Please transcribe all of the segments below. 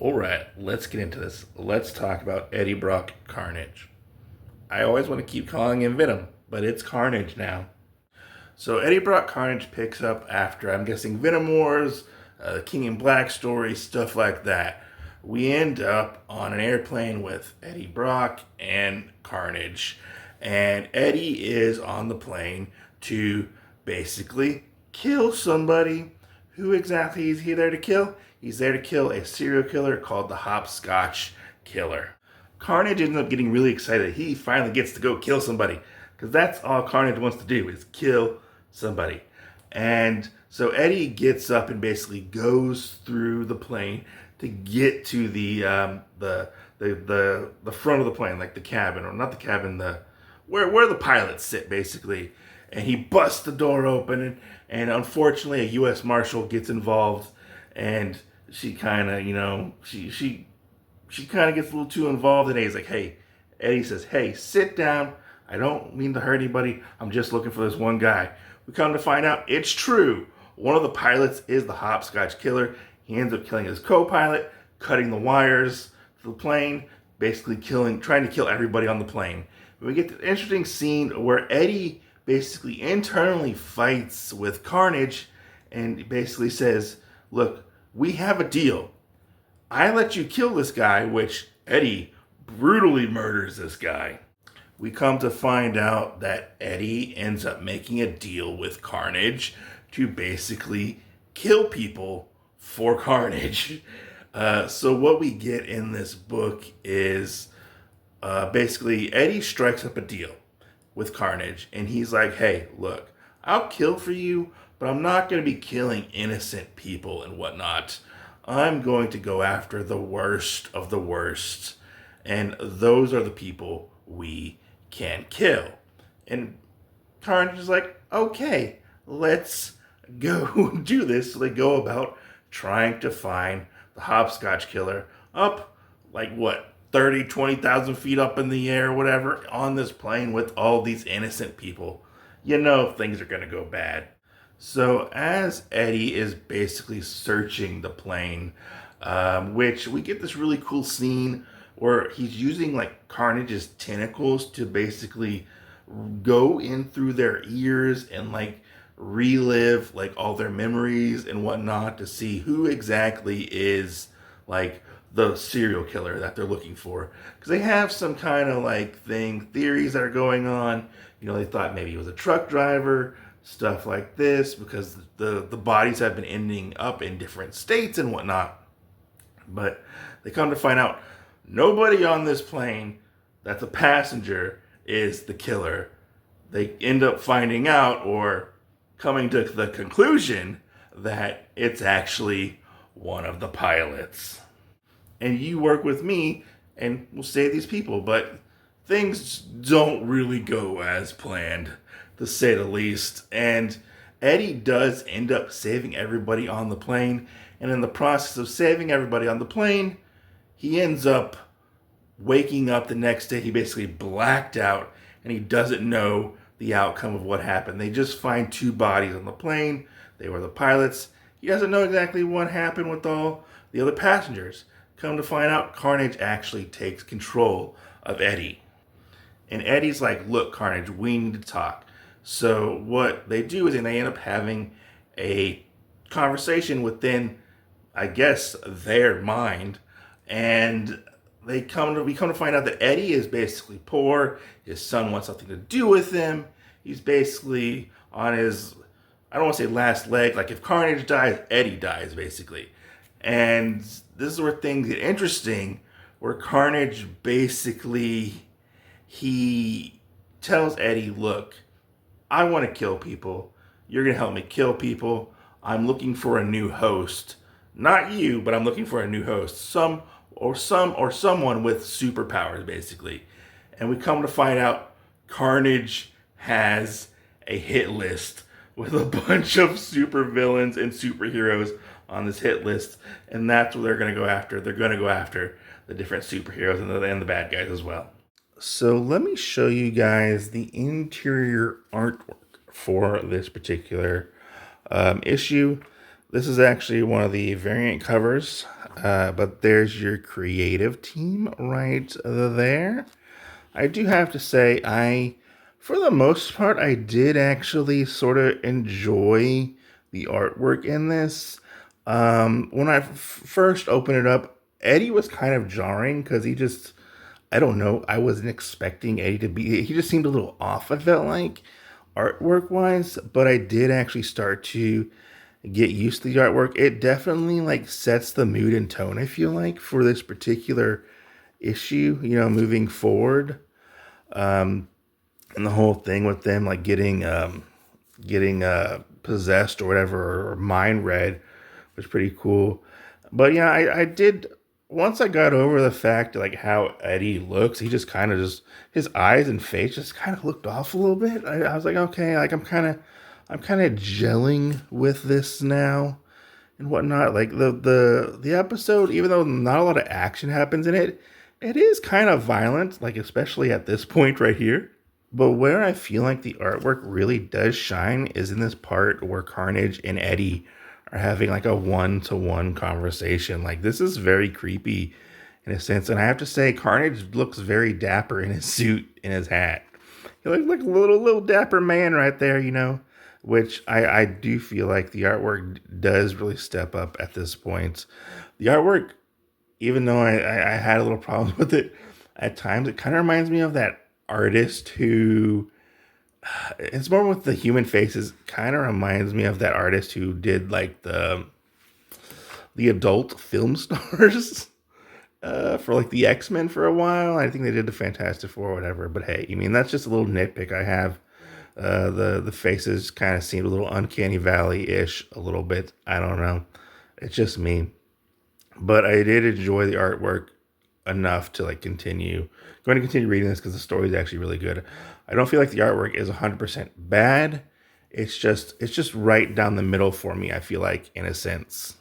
All right, let's get into this. Let's talk about Eddie Brock Carnage. I always want to keep calling him Venom, but it's Carnage now. So Eddie Brock Carnage picks up after, I'm guessing, Venom Wars, King in Black story, stuff like that. We end up on an airplane with Eddie Brock and Carnage. And Eddie is on the plane to basically kill somebody. Who exactly is he there to kill? He's there to kill a serial killer called the Hopscotch Killer. Carnage ends up getting really excited. He finally gets to go kill somebody because that's all Carnage wants to do is kill somebody. And so Eddie gets up and basically goes through the plane to get to the front of the plane, like the cabin, or not the cabin, the where the pilots sit basically. And he busts the door open, and unfortunately a U.S. Marshal gets involved, and she kind of, she kind of gets a little too involved, and Eddie's like, hey, Eddie says, hey, sit down. I don't mean to hurt anybody. I'm just looking for this one guy. We come to find out it's true. One of the pilots is the Hopscotch Killer. He ends up killing his co-pilot, cutting the wires to the plane, basically trying to kill everybody on the plane. We get the interesting scene where Eddie basically internally fights with Carnage and basically says, look, we have a deal. I let you kill this guy, which Eddie brutally murders this guy. We come to find out that Eddie ends up making a deal with Carnage to basically kill people for Carnage. So what we get in this book is basically Eddie strikes up a deal with Carnage, and he's like, hey, look, I'll kill for you, but I'm not going to be killing innocent people and whatnot. I'm going to go after the worst of the worst, and those are the people we can kill. And Carnage is like, okay, let's go do this. So they go about trying to find the Hopscotch Killer up, like, what, 20,000 feet up in the air, whatever, on this plane with all these innocent people. You know things are going to go bad. So as Eddie is basically searching the plane, which we get this really cool scene where he's using like Carnage's tentacles to basically go in through their ears and like relive like all their memories and whatnot to see who exactly is like the serial killer that they're looking for, because they have some kind of like theories that are going on. They thought maybe he was a truck driver, stuff like this, because the bodies have been ending up in different states and whatnot. But they come to find out nobody on this plane that's a passenger is the killer. They end up finding out, or coming to the conclusion, that it's actually one of the pilots. And you work with me and we'll save these people. But things don't really go as planned, to say the least. And Eddie does end up saving everybody on the plane. And in the process of saving everybody on the plane, he ends up waking up the next day. He basically blacked out and he doesn't know the outcome of what happened. They just find two bodies on the plane. They were the pilots. He doesn't know exactly what happened with all the other passengers. Come to find out, Carnage actually takes control of Eddie. And Eddie's like, look, Carnage, we need to talk. So what they do is they end up having a conversation within, I guess, their mind. And we come to find out that Eddie is basically poor. His son wants something to do with him. He's basically on his, I don't want to say last leg. Like if Carnage dies, Eddie dies, basically. And this is where things get interesting, where Carnage basically, he tells Eddie, look, I want to kill people. You're going to help me kill people. I'm looking for a new host. Not you, but I'm looking for a new host. Someone with superpowers, basically. And we come to find out Carnage has a hit list with a bunch of supervillains and superheroes on this hit list, and that's what they're going to go after. They're going to go after the different superheroes and the bad guys as well. So let me show you guys the interior artwork for this particular issue. This is actually one of the variant covers But there's your creative team right there. I do have to say, for the most part, I did actually sort of enjoy the artwork in this. When I first opened it up, Eddie was kind of jarring because I don't know, I wasn't expecting Eddie to be, he just seemed a little off, I felt like, artwork wise, but I did actually start to get used to the artwork. It definitely like sets the mood and tone, I feel like, for this particular issue, moving forward. And the whole thing with them like getting possessed or whatever, or mind read, was pretty cool. But yeah, I did, once I got over the fact like how Eddie looks, he just kind of just, his eyes and face just kind of looked off a little bit. I was like, okay, like I'm kind of gelling with this now and whatnot. Like the episode, even though not a lot of action happens in it, it is kind of violent, like especially at this point right here. But where I feel like the artwork really does shine is in this part where Carnage and Eddie are having like a one-to-one conversation. Like this is very creepy in a sense. And I have to say, Carnage looks very dapper in his suit and his hat. He looks like a little dapper man right there, which I do feel like the artwork does really step up at this point. The artwork, even though I had a little problem with it at times, it kind of reminds me of that artist who, it's more with the human faces, kind of reminds me of that artist who did like the adult film stars for like the X-Men for a while. I think they did the Fantastic Four or whatever, but hey, I mean, that's just a little nitpick I have. The faces kind of seemed a little uncanny valley-ish a little bit. I don't know, it's just me. But I did enjoy the artwork enough to like going to continue reading this because the story is actually really good. I don't feel like the artwork is 100% bad. It's just right down the middle for me, I feel like, in a sense.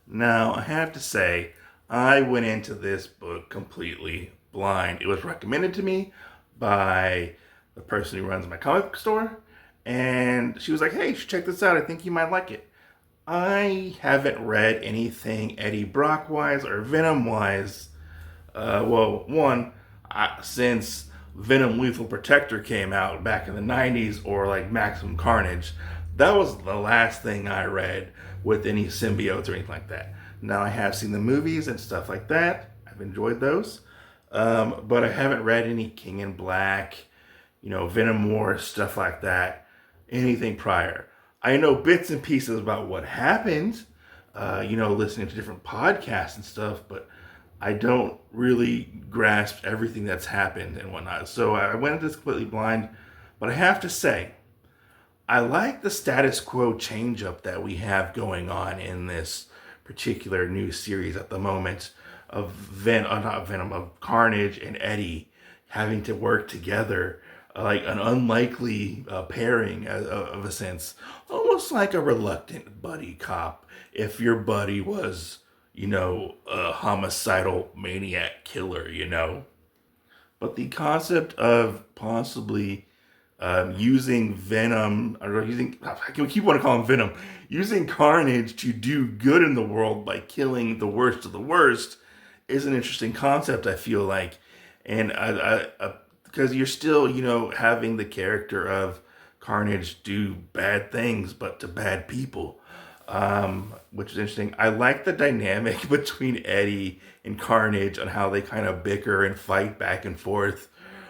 Now, I have to say, I went into this book completely blind. It was recommended to me by the person who runs my comic book store, and she was like, hey, you should check this out. I think you might like it. I haven't read anything Eddie Brock wise or Venom wise. Since Venom Lethal Protector came out back in the 90s, or like Maximum Carnage, that was the last thing I read with any symbiotes or anything like that. Now I have seen the movies and stuff like that. I've enjoyed those. But I haven't read any King in Black, Venom War, stuff like that, anything prior. I know bits and pieces about what happened, listening to different podcasts and stuff, but I don't really grasp everything that's happened and whatnot. So I went into this completely blind, but I have to say, I like the status quo change up that we have going on in this particular new series at the moment of not Venom, of Carnage and Eddie having to work together, like an unlikely pairing of a sense, almost like a reluctant buddy cop. If your buddy was, a homicidal maniac killer. But the concept of possibly using Venom, or I keep wanting to call him Venom, using Carnage to do good in the world by killing the worst of the worst is an interesting concept, I feel like. And because you're still, having the character of Carnage do bad things, but to bad people, which is interesting. I like the dynamic between Eddie and Carnage on how they kind of bicker and fight back and forth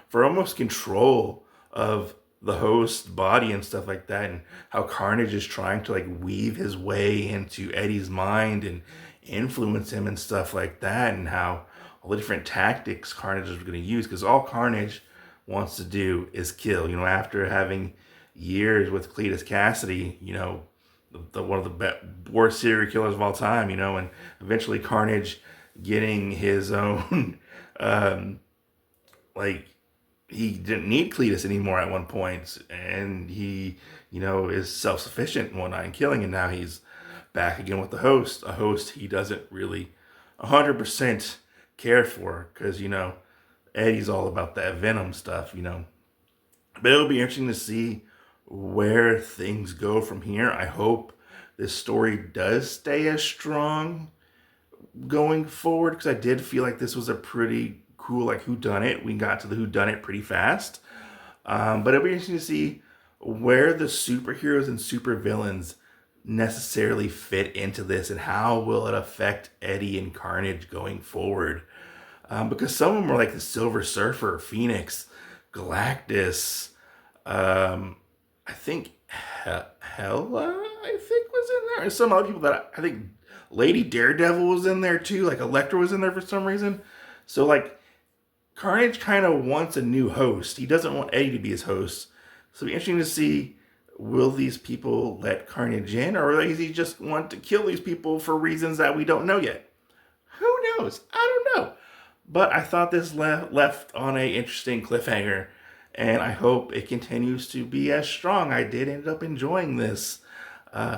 for almost control of the host's body and stuff like that, and how Carnage is trying to like weave his way into Eddie's mind and influence him and stuff like that, and how all the different tactics Carnage is going to use, because all Carnage wants to do is kill. After having years with Cletus Cassidy, one of the worst serial killers of all time, and eventually Carnage getting his own, like, he didn't need Cletus anymore at one point, and he, is self-sufficient and whatnot and killing, and now he's back again with the host, a host he doesn't really 100% care for, because, Eddie's all about that Venom stuff, But it'll be interesting to see where things go from here. I hope this story does stay as strong going forward, because I did feel like this was a pretty cool like whodunit. We got to the whodunit pretty fast. But it'll be interesting to see where the superheroes and supervillains necessarily fit into this, and how will it affect Eddie and Carnage going forward. Because some of them are like the Silver Surfer, Phoenix, Galactus, I think Hela, I think, was in there. And some other people that I think Lady Daredevil was in there too. Like Elektra was in there for some reason. So like Carnage kind of wants a new host. He doesn't want Eddie to be his host. So it'll be interesting to see, will these people let Carnage in, or does he just want to kill these people for reasons that we don't know yet? Who knows? I don't know. But I thought this left on a interesting cliffhanger, and I hope it continues to be as strong. I did end up enjoying this.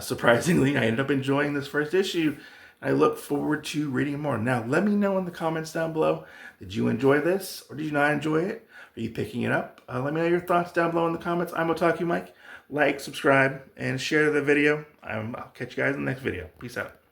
Surprisingly, I ended up enjoying this first issue. I look forward to reading more. Now, let me know in the comments down below. Did you enjoy this, or did you not enjoy it? Are you picking it up? Let me know your thoughts down below in the comments. I'm Otaku Mike. Like, subscribe, and share the video. I'll catch you guys in the next video. Peace out.